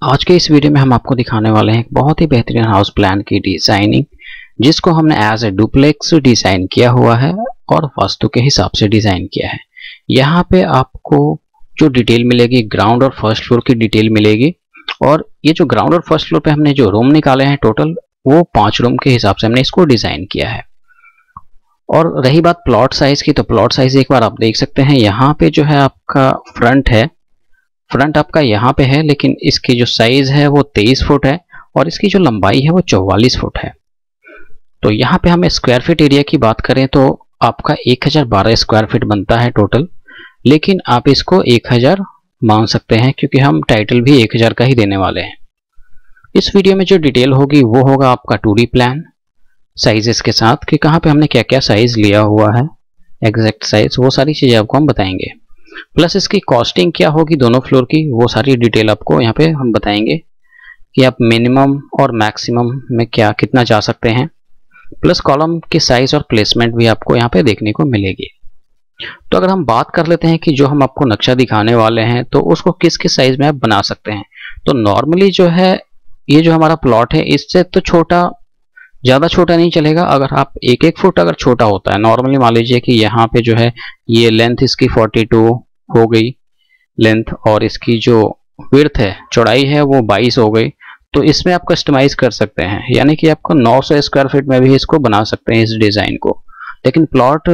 आज के इस वीडियो में हम आपको दिखाने वाले हैं एक बहुत ही बेहतरीन हाउस प्लान की डिजाइनिंग, जिसको हमने एज ए डुप्लेक्स डिजाइन किया हुआ है और वास्तु के हिसाब से डिजाइन किया है। यहाँ पे आपको जो डिटेल मिलेगी ग्राउंड और फर्स्ट फ्लोर की डिटेल मिलेगी। और ये जो ग्राउंड और फर्स्ट फ्लोर पे हमने जो रूम निकाले हैं टोटल, वो 5 रूम के हिसाब से हमने इसको डिजाइन किया है। और रही बात प्लॉट साइज की, तो प्लॉट साइज एक बार आप देख सकते हैं। यहाँ पे जो है आपका फ्रंट आपका यहाँ पे है, लेकिन इसकी जो साइज है वो 23 फुट है और इसकी जो लंबाई है वो 44 फुट है। तो यहाँ पे हमें स्क्वायर फीट एरिया की बात करें तो आपका 1012 स्क्वायर फीट बनता है टोटल, लेकिन आप इसको 1000 मान सकते हैं क्योंकि हम टाइटल भी 1000 का ही देने वाले हैं। इस वीडियो में जो डिटेल होगी वो होगा आपका 2D प्लान साइजेस के साथ कि कहाँ पे हमने क्या क्या साइज लिया हुआ है, एग्जैक्ट साइज, वो सारी चीज़ें आपको हम बताएंगे। प्लस इसकी कॉस्टिंग क्या होगी दोनों फ्लोर की, वो सारी डिटेल आपको यहाँ पे हम बताएंगे कि आप मिनिमम और मैक्सिमम में क्या कितना जा सकते हैं। प्लस कॉलम की साइज और प्लेसमेंट भी आपको यहाँ पे देखने को मिलेगी। तो अगर हम बात कर लेते हैं कि जो हम आपको नक्शा दिखाने वाले हैं तो उसको किस किस साइज में आप बना सकते हैं। तो नॉर्मली जो है ये जो हमारा प्लॉट है इससे तो छोटा, ज़्यादा छोटा नहीं चलेगा। अगर आप 1-1 फुट अगर छोटा होता है, नॉर्मली मान लीजिए कि यहाँ पे जो है ये लेंथ इसकी 42 हो गई लेंथ, और इसकी जो विड्थ है, चौड़ाई है, वो 22 हो गई। तो इसमें आप कस्टमाइज कर सकते हैं, यानी कि आपको 900 स्क्वायर फीट में भी इसको बना सकते हैं इस डिज़ाइन को, लेकिन प्लॉट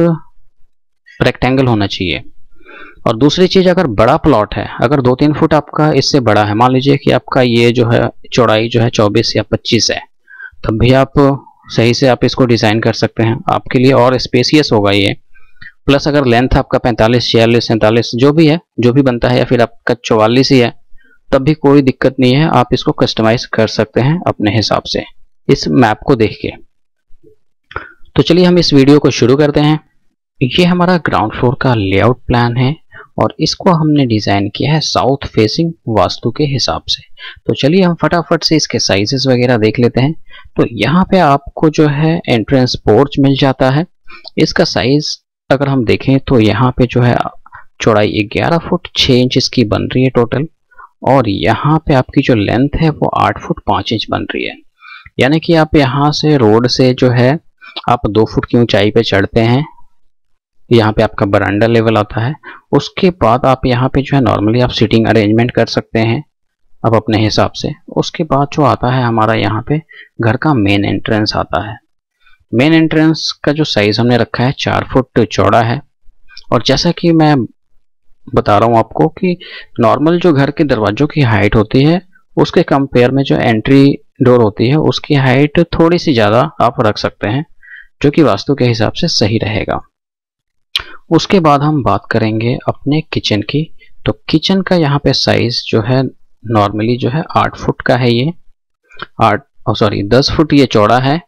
रेक्टेंगल होना चाहिए। और दूसरी चीज़, अगर बड़ा प्लॉट है, अगर 2-3 फुट आपका इससे बड़ा है, मान लीजिए कि आपका ये जो है चौड़ाई जो है 24 या 25 है, तब भी आप सही से आप इसको डिज़ाइन कर सकते हैं, आपके लिए और स्पेसियस होगा ये। प्लस अगर लेंथ आपका 45, 46, 47 जो भी है, जो भी बनता है, या फिर आपका 44 ही है, तब भी कोई दिक्कत नहीं है, आप इसको कस्टमाइज कर सकते हैं अपने हिसाब से इस मैप को देख के। तो चलिए हम इस वीडियो को शुरू करते हैं। ये हमारा ग्राउंड फ्लोर का लेआउट प्लान है और इसको हमने डिज़ाइन किया है साउथ फेसिंग वास्तु के हिसाब से। तो चलिए हम फटाफट से इसके साइजेस वगैरह देख लेते हैं। तो यहाँ पे आपको जो है एंट्रेंस पोर्च मिल जाता है। इसका साइज अगर हम देखें तो यहाँ पे जो है चौड़ाई 11 फुट 6 इंच इसकी बन रही है टोटल, और यहाँ पे आपकी जो लेंथ है वो 8 फुट 5 इंच बन रही है। यानी कि आप यहाँ से रोड से जो है आप 2 फुट की ऊंचाई पे चढ़ते हैं, यहाँ पे आपका बरांडा लेवल आता है। उसके बाद आप यहाँ पे जो है नॉर्मली आप सीटिंग अरेंजमेंट कर सकते हैं आप अपने हिसाब से। उसके बाद जो आता है हमारा यहाँ पे घर का मेन एंट्रेंस आता है। मेन एंट्रेंस का जो साइज हमने रखा है 4 फुट चौड़ा है। और जैसा कि मैं बता रहा हूँ आपको कि नॉर्मल जो घर के दरवाजों की हाइट होती है उसके कंपेयर में जो एंट्री डोर होती है उसकी हाइट थोड़ी सी ज़्यादा आप रख सकते हैं, जो कि वास्तु के हिसाब से सही रहेगा। उसके बाद हम बात करेंगे अपने किचन की। तो किचन का यहाँ पे साइज जो है नॉर्मली जो है 8 फुट का है, ये 10 फुट ये चौड़ा है,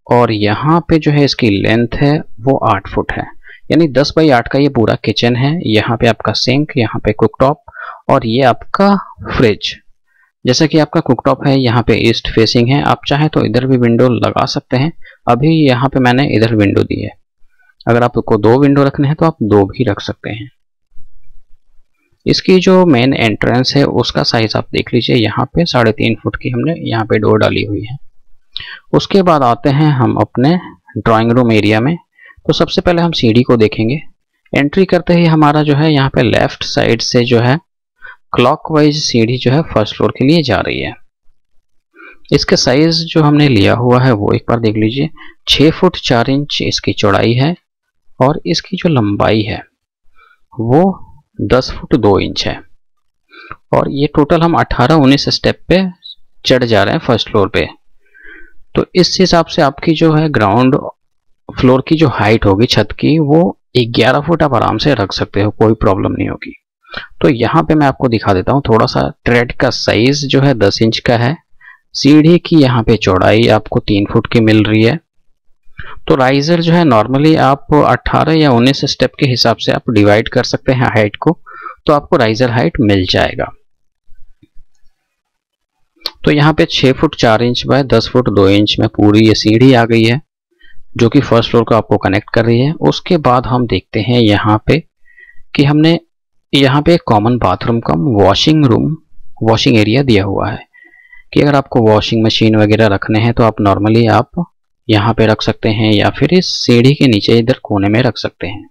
और यहाँ पे जो है इसकी लेंथ है वो 8 फुट है, यानी 10 बाई 8 का ये पूरा किचन है। यहाँ पे आपका सिंक, यहाँ पे कुकटॉप, और ये आपका फ्रिज। जैसा कि आपका कुकटॉप है यहाँ पे ईस्ट फेसिंग है, आप चाहे तो इधर भी विंडो लगा सकते हैं। अभी यहाँ पे मैंने इधर विंडो दी है, अगर आपको 2 विंडो रखने हैं तो आप 2 भी रख सकते हैं। इसकी जो मेन एंट्रेंस है उसका साइज आप देख लीजिए, यहाँ पे 3.5 फुट की हमने यहाँ पे डोर डाली हुई है। उसके बाद आते हैं हम अपने ड्राइंग रूम एरिया में। तो सबसे पहले हम सीढ़ी को देखेंगे। एंट्री करते ही हमारा जो है यहाँ पे लेफ्ट साइड से जो है क्लॉकवाइज सीढ़ी जो है फर्स्ट फ्लोर के लिए जा रही है। इसका साइज जो हमने लिया हुआ है वो एक बार देख लीजिए, 6 फुट 4 इंच इसकी चौड़ाई है, और इसकी जो लंबाई है वो 10 फुट 2 इंच है। और ये टोटल हम 18-19 स्टेप पे चढ़ जा रहे हैं फर्स्ट फ्लोर पे। तो इस हिसाब से आपकी जो है ग्राउंड फ्लोर की जो हाइट होगी छत की वो 11 फुट आप आराम से रख सकते हो, कोई प्रॉब्लम नहीं होगी। तो यहाँ पे मैं आपको दिखा देता हूँ थोड़ा सा। ट्रेड का साइज जो है 10 इंच का है। सीढ़ी की यहाँ पे चौड़ाई आपको 3 फुट की मिल रही है। तो राइजर जो है नॉर्मली आप 18 या 19 स्टेप के हिसाब से आप डिवाइड कर सकते हैं हाइट को, तो आपको राइजर हाइट मिल जाएगा। तो यहाँ पे 6 foot 4 inch by 10 foot 2 inch में पूरी ये सीढ़ी आ गई है, जो कि फर्स्ट फ्लोर को आपको कनेक्ट कर रही है। उसके बाद हम देखते हैं यहाँ पे कि हमने यहाँ पे कॉमन बाथरूम कम वॉशिंग रूम वॉशिंग एरिया दिया हुआ है कि अगर आपको वॉशिंग मशीन वगैरह रखने हैं तो आप नॉर्मली आप यहाँ पे रख सकते हैं या फिर इस सीढ़ी के नीचे इधर कोने में रख सकते हैं।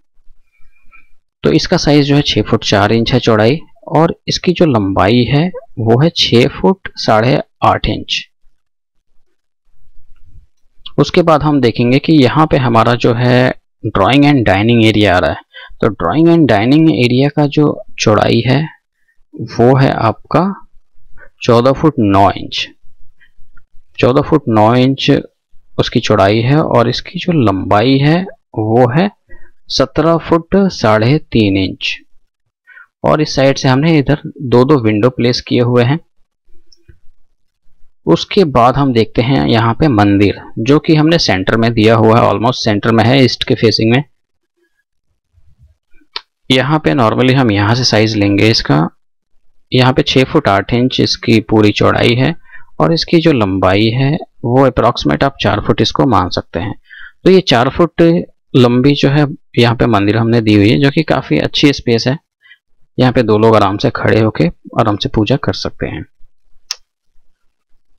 तो इसका साइज जो है 6 फुट 4 इंच है चौड़ाई, और इसकी जो लंबाई है वो है 6 फुट 8.5 इंच। उसके बाद हम देखेंगे कि यहाँ पे हमारा जो है ड्राइंग एंड डाइनिंग एरिया आ रहा है। तो ड्राइंग एंड डाइनिंग एरिया का जो चौड़ाई है वो है आपका 14 फुट 9 इंच। 14 फुट 9 इंच उसकी चौड़ाई है, और इसकी जो लंबाई है वो है 17 फुट 3.5 इंच। और इस साइड से हमने इधर दो विंडो प्लेस किए हुए हैं। उसके बाद हम देखते हैं यहाँ पे मंदिर, जो कि हमने सेंटर में दिया हुआ है, ऑलमोस्ट सेंटर में है, ईस्ट के फेसिंग में। यहाँ पे नॉर्मली हम यहाँ से साइज लेंगे इसका। यहाँ पे 6 फुट 8 इंच इसकी पूरी चौड़ाई है, और इसकी जो लंबाई है वो अप्रॉक्सीमेट आप 4 फुट इसको मान सकते हैं। तो ये 4 फुट लंबी जो है यहाँ पे मंदिर हमने दी हुई है, जो कि काफ़ी अच्छी स्पेस है। यहाँ पे 2 लोग आराम से खड़े होके आराम से पूजा कर सकते हैं।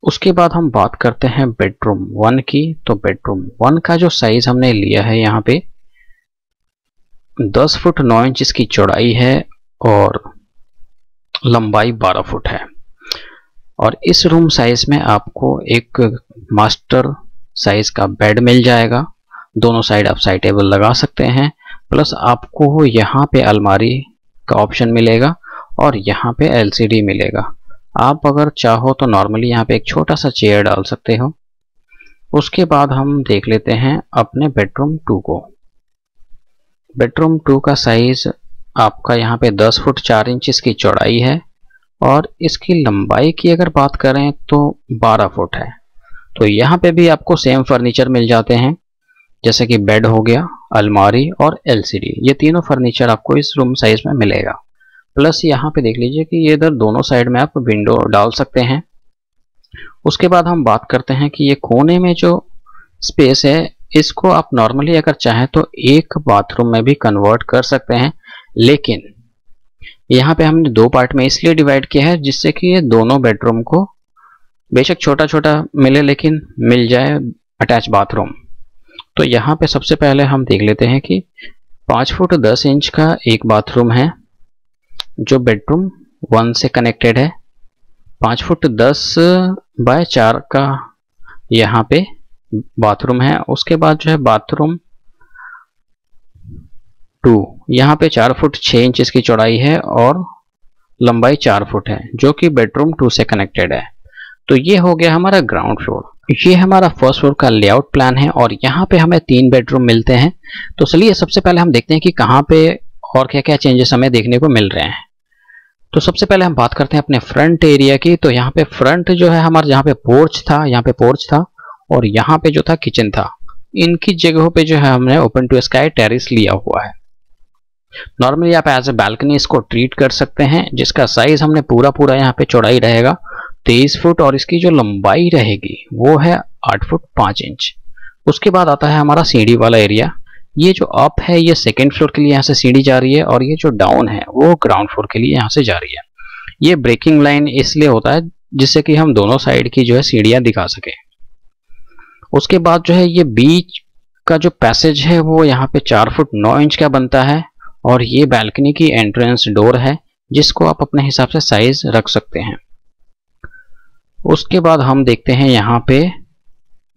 उसके बाद हम बात करते हैं बेडरूम 1 की। तो बेडरूम 1 का जो साइज हमने लिया है यहाँ पे 10 फुट 9 इंच इसकी चौड़ाई है, और लंबाई 12 फुट है। और इस रूम साइज में आपको एक मास्टर साइज का बेड मिल जाएगा। दोनों साइड आप साइड टेबल लगा सकते हैं, प्लस आपको यहाँ पे अलमारी का ऑप्शन मिलेगा, और यहाँ पे LCD मिलेगा। आप अगर चाहो तो नॉर्मली यहाँ पे एक छोटा सा चेयर डाल सकते हो। उसके बाद हम देख लेते हैं अपने बेडरूम 2 को। बेडरूम 2 का साइज आपका यहाँ पे 10 फुट 4 इंच इसकी चौड़ाई है, और इसकी लंबाई की अगर बात करें तो 12 फुट है। तो यहाँ पे भी आपको सेम फर्नीचर मिल जाते हैं, जैसे कि बेड हो गया, अलमारी और LCD। ये तीनों फर्नीचर आपको इस रूम साइज में मिलेगा। प्लस यहाँ पे देख लीजिए कि ये इधर दोनों साइड में आप विंडो डाल सकते हैं। उसके बाद हम बात करते हैं कि ये कोने में जो स्पेस है इसको आप नॉर्मली अगर चाहें तो एक बाथरूम में भी कन्वर्ट कर सकते हैं, लेकिन यहाँ पे हमने 2 पार्ट में इसलिए डिवाइड किया है जिससे कि ये दोनों बेडरूम को बेशक छोटा छोटा मिले लेकिन मिल जाए अटैच बाथरूम। तो यहाँ पे सबसे पहले हम देख लेते हैं कि 5 फुट 10 इंच का एक बाथरूम है जो बेडरूम 1 से कनेक्टेड है। 5 फुट 10 बाय 4 का यहाँ पे बाथरूम है। उसके बाद जो है बाथरूम 2, यहाँ पे 4 फुट 6 इंच इसकी चौड़ाई है और लंबाई 4 फुट है, जो कि बेडरूम 2 से कनेक्टेड है। तो ये हो गया हमारा ग्राउंड फ्लोर। ये हमारा फर्स्ट फ्लोर का लेआउट प्लान है, और यहाँ पे हमें 3 बेडरूम मिलते हैं। तो चलिए सबसे पहले हम देखते हैं कि कहाँ पे और क्या क्या चेंजेस हमें देखने को मिल रहे हैं। तो सबसे पहले हम बात करते हैं अपने फ्रंट एरिया की। तो यहाँ पे फ्रंट जो है हमारा, जहाँ पे पोर्च था, यहाँ पे पोर्च था, और यहाँ पे जो था किचन था। इनकी जगहों पे जो है हमने ओपन टू स्काई टेरेस लिया हुआ है। नॉर्मली आप एज ए बैल्कनी इसको ट्रीट कर सकते हैं, जिसका साइज हमने पूरा यहाँ पे चौड़ाई रहेगा 23 फुट, और इसकी जो लंबाई रहेगी वो है 8 फुट 5 इंच। उसके बाद आता है हमारा सीढ़ी वाला एरिया। ये जो अप है ये सेकेंड फ्लोर के लिए यहाँ से सीढ़ी जा रही है, और ये जो डाउन है वो ग्राउंड फ्लोर के लिए यहाँ से जा रही है। ये ब्रेकिंग लाइन इसलिए होता है जिससे कि हम दोनों साइड की जो है सीढ़ियाँ दिखा सके। उसके बाद जो है ये बीच का जो पैसेज है वो यहाँ पे 4 फुट 9 इंच का बनता है, और ये बैल्कनी की एंट्रेंस डोर है जिसको आप अपने हिसाब से साइज रख सकते हैं। उसके बाद हम देखते हैं यहाँ पे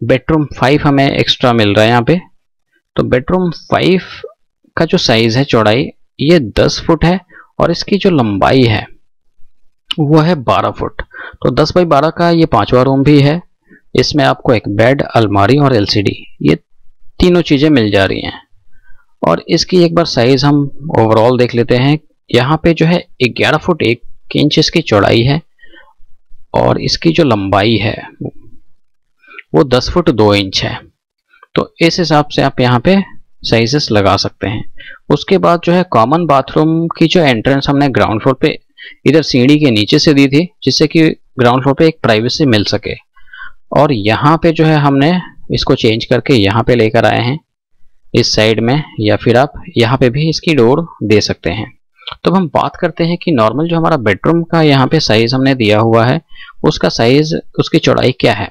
बेडरूम 5 हमें एक्स्ट्रा मिल रहा है यहाँ पे। तो बेडरूम 5 का जो साइज है चौड़ाई ये 10 फुट है, और इसकी जो लंबाई है वो है 12 फुट। तो 10 बाई 12 का ये 5वां रूम भी है। इसमें आपको एक बेड, अलमारी और LCD ये तीनों चीजें मिल जा रही हैं। और इसकी एक बार साइज हम ओवरऑल देख लेते हैं। यहाँ पे जो है 11 फुट 1 इंच इसकी चौड़ाई है, और इसकी जो लंबाई है वो 10 फुट 2 इंच है। तो इस हिसाब से आप यहाँ पे साइजेस लगा सकते हैं। उसके बाद जो है कॉमन बाथरूम की जो एंट्रेंस हमने ग्राउंड फ्लोर पे इधर सीढ़ी के नीचे से दी थी, जिससे कि ग्राउंड फ्लोर पे एक प्राइवेसी मिल सके। और यहाँ पे जो है हमने इसको चेंज करके यहाँ पे लेकर आए हैं इस साइड में, या फिर आप यहाँ पे भी इसकी डोर दे सकते हैं। तो अब हम बात करते हैं कि नॉर्मल जो हमारा बेडरूम का यहाँ पे साइज हमने दिया हुआ है, उसका साइज, उसकी चौड़ाई क्या है।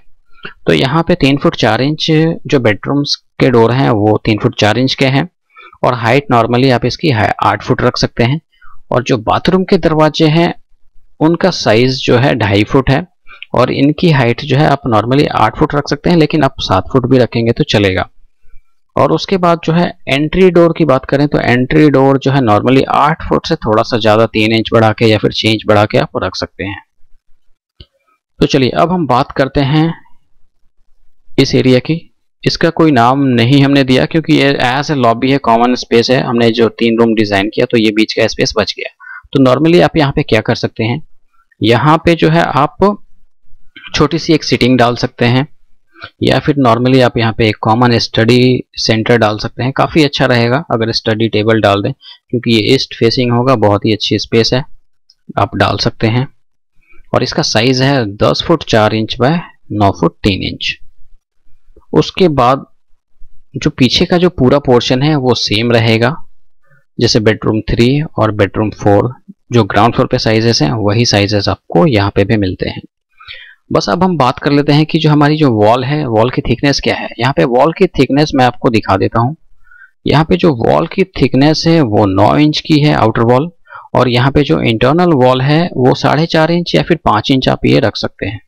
तो यहाँ पे 3 फुट 4 इंच जो बेडरूम्स के डोर हैं वो 3 फुट 4 इंच के हैं, और हाइट नॉर्मली आप इसकी 8 फुट रख सकते हैं। और जो बाथरूम के दरवाजे हैं उनका साइज जो है 2.5 फुट है, और इनकी हाइट जो है आप नॉर्मली 8 फुट रख सकते हैं, लेकिन आप 7 फुट भी रखेंगे तो चलेगा। और उसके बाद जो है एंट्री डोर की बात करें तो एंट्री डोर जो है नॉर्मली 8 फुट से थोड़ा सा ज़्यादा 3 इंच बढ़ा के या फिर 6 इंच बढ़ा के आप रख सकते हैं। तो चलिए अब हम बात करते हैं इस एरिया की। इसका कोई नाम नहीं हमने दिया क्योंकि ये एज ए लॉबी है, कॉमन स्पेस है, हमने जो 3 रूम डिज़ाइन किया तो ये बीच का स्पेस बच गया। तो नॉर्मली आप यहाँ पे क्या कर सकते हैं, यहाँ पे जो है आप छोटी सी एक सिटिंग डाल सकते हैं, या फिर नॉर्मली आप यहाँ पे एक कॉमन स्टडी सेंटर डाल सकते हैं। काफ़ी अच्छा रहेगा अगर स्टडी टेबल डाल दें, क्योंकि ये ईस्ट फेसिंग होगा, बहुत ही अच्छी स्पेस है, आप डाल सकते हैं। और इसका साइज है 10 foot 4 inch by 9 foot 3 inch. उसके बाद जो पीछे का जो पूरा पोर्शन है वो सेम रहेगा, जैसे बेडरूम 3 और बेडरूम 4 जो ग्राउंड फ्लोर पे साइजेस हैं वही साइजेस आपको यहाँ पे भी मिलते हैं। बस अब हम बात कर लेते हैं कि जो हमारी जो वॉल है, वॉल की थिकनेस क्या है। यहाँ पे वॉल की थिकनेस मैं आपको दिखा देता हूँ। यहाँ पे जो वॉल की थिकनेस है वो 9 इंच की है आउटर वॉल, और यहाँ पे जो इंटरनल वॉल है वो 4.5 इंच या फिर 5 इंच आप ये रख सकते हैं।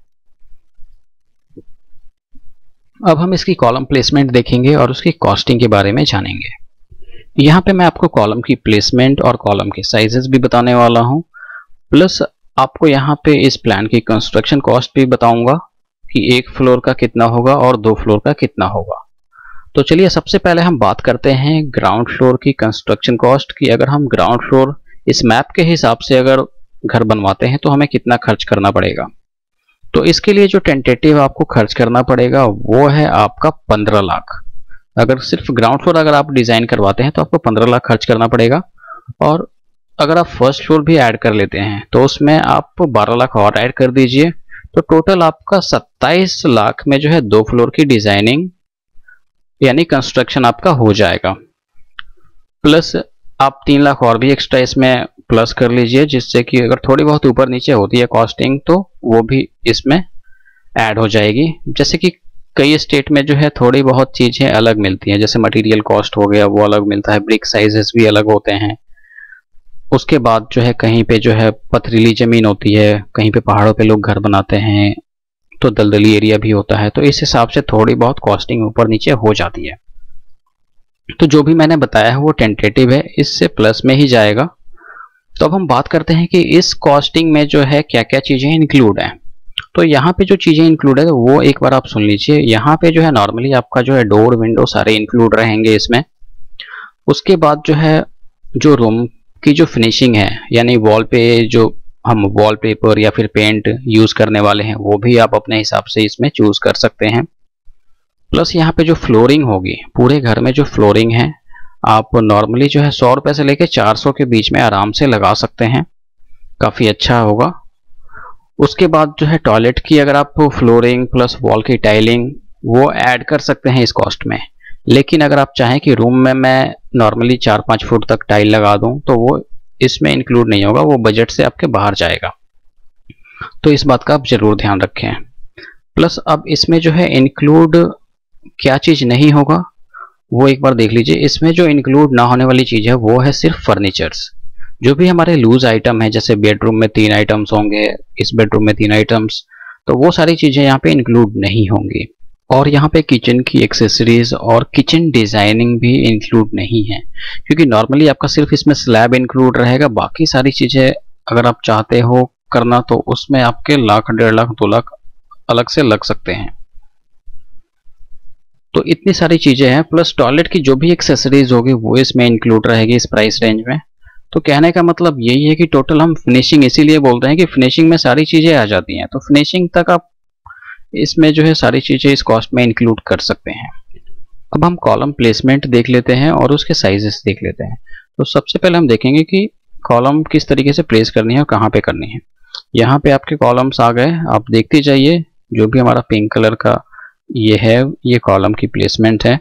अब हम इसकी कॉलम प्लेसमेंट देखेंगे और उसकी कॉस्टिंग के बारे में जानेंगे। यहाँ पे मैं आपको कॉलम की प्लेसमेंट और कॉलम के साइजेस भी बताने वाला हूँ, प्लस आपको यहाँ पे इस प्लान की कंस्ट्रक्शन कॉस्ट भी बताऊंगा कि 1 फ्लोर का कितना होगा और 2 फ्लोर का कितना होगा। तो चलिए सबसे पहले हम बात करते हैं ग्राउंड फ्लोर की कंस्ट्रक्शन कॉस्ट की। अगर हम ग्राउंड फ्लोर इस मैप के हिसाब से अगर घर बनवाते हैं तो हमें कितना खर्च करना पड़ेगा। तो इसके लिए जो टेंटेटिव आपको खर्च करना पड़ेगा वो है आपका 15 लाख। अगर सिर्फ ग्राउंड फ्लोर अगर आप डिजाइन करवाते हैं तो आपको 15 लाख खर्च करना पड़ेगा, और अगर आप फर्स्ट फ्लोर भी ऐड कर लेते हैं तो उसमें आप 12 लाख और ऐड कर दीजिए, तो टोटल आपका 27 लाख में जो है 2 फ्लोर की डिजाइनिंग यानी कंस्ट्रक्शन आपका हो जाएगा। प्लस आप 3 लाख और भी एक्स्ट्रा इसमें प्लस कर लीजिए, जिससे कि अगर थोड़ी बहुत ऊपर नीचे होती है कॉस्टिंग तो वो भी इसमें ऐड हो जाएगी। जैसे कि कई स्टेट में जो है थोड़ी बहुत चीजें अलग मिलती हैं, जैसे मटेरियल कॉस्ट हो गया वो अलग मिलता है, ब्रिक साइजेस भी अलग होते हैं। उसके बाद जो है कहीं पे जो है पथरीली जमीन होती है, कहीं पे पहाड़ों पे लोग घर बनाते हैं, तो दलदली एरिया भी होता है, तो इस हिसाब से थोड़ी बहुत कॉस्टिंग ऊपर नीचे हो जाती है। तो जो भी मैंने बताया है वो टेंटेटिव है, इससे प्लस में ही जाएगा। तो अब हम बात करते हैं कि इस कॉस्टिंग में जो है क्या क्या चीजें इंक्लूड हैं। तो यहाँ पे जो चीजें इंक्लूड है वो एक बार आप सुन लीजिए। यहाँ पे जो है नॉर्मली आपका जो है डोर विंडो सारे इंक्लूड रहेंगे इसमें। उसके बाद जो है जो रूम की जो फिनिशिंग है, यानी वॉल पे जो हम वॉलपेपर या फिर पेंट यूज करने वाले हैं वो भी आप अपने हिसाब से इसमें चूज कर सकते हैं। प्लस यहाँ पे जो फ्लोरिंग होगी, पूरे घर में जो फ्लोरिंग है आप नॉर्मली जो है 100 रुपए से लेके 400 के बीच में आराम से लगा सकते हैं, काफी अच्छा होगा। उसके बाद जो है टॉयलेट की अगर आप फ्लोरिंग प्लस वॉल की टाइलिंग वो ऐड कर सकते हैं इस कॉस्ट में, लेकिन अगर आप चाहें कि रूम में मैं नॉर्मली 4-5 फुट तक टाइल लगा दूं तो वो इसमें इंक्लूड नहीं होगा, वो बजट से आपके बाहर जाएगा। तो इस बात का आप जरूर ध्यान रखें। प्लस अब इसमें जो है इंक्लूड क्या चीज नहीं होगा वो एक बार देख लीजिए। इसमें जो इंक्लूड ना होने वाली चीज है वो है सिर्फ फर्नीचर्स। जो भी हमारे लूज आइटम है, जैसे बेडरूम में 3 आइटम्स होंगे, इस बेडरूम में 3 आइटम्स, तो वो सारी चीजें यहाँ पे इंक्लूड नहीं होंगी। और यहाँ पे किचन की एक्सेसरीज और किचन डिजाइनिंग भी इंक्लूड नहीं है, क्योंकि नॉर्मली आपका सिर्फ इसमें स्लैब इंक्लूड रहेगा। बाकी सारी चीजें अगर आप चाहते हो करना तो उसमें आपके लाख, 1.5 लाख, 2 लाख अलग से लग सकते हैं। तो इतनी सारी चीजें हैं। प्लस टॉयलेट की जो भी एक्सेसरीज होगी वो इसमें इंक्लूड रहेगी इस प्राइस रेंज में। तो कहने का मतलब यही है कि टोटल हम फिनिशिंग इसीलिए बोलते हैं कि फिनिशिंग में सारी चीजें आ जाती हैं, तो फिनिशिंग तक आप इसमें जो है सारी चीजें इस कॉस्ट में इंक्लूड कर सकते हैं। अब हम कॉलम प्लेसमेंट देख लेते हैं और उसके साइजेस देख लेते हैं। तो सबसे पहले हम देखेंगे कि कॉलम किस तरीके से प्लेस करनी है और कहाँ पे करनी है। यहाँ पे आपके कॉलम्स आ गए, आप देखते जाइए। जो भी हमारा पिंक कलर का ये है, ये कॉलम की प्लेसमेंट है,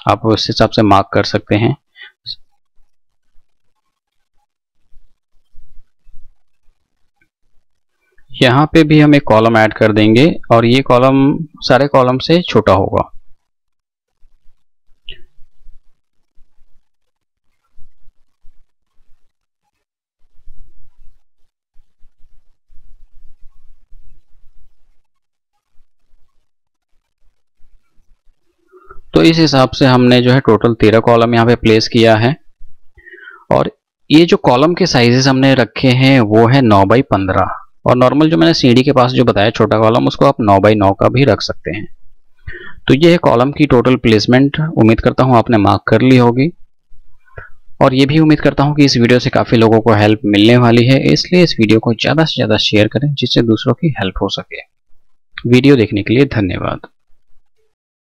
आप उस हिसाब से मार्क कर सकते हैं। यहाँ पे भी हम एक कॉलम ऐड कर देंगे और ये कॉलम सारे कॉलम से छोटा होगा। तो इस हिसाब से हमने जो है टोटल 13 कॉलम यहाँ पे प्लेस किया है। और ये जो कॉलम के साइजेस हमने रखे हैं वो है 9 बाई 15, और नॉर्मल जो मैंने सीढ़ी के पास जो बताया छोटा कॉलम, उसको आप 9 बाई 9 का भी रख सकते हैं। तो ये है कॉलम की टोटल प्लेसमेंट। उम्मीद करता हूँ आपने मार्क कर ली होगी, और ये भी उम्मीद करता हूँ कि इस वीडियो से काफ़ी लोगों को हेल्प मिलने वाली है, इसलिए इस वीडियो को ज़्यादा से ज़्यादा शेयर करें जिससे दूसरों की हेल्प हो सके। वीडियो देखने के लिए धन्यवाद।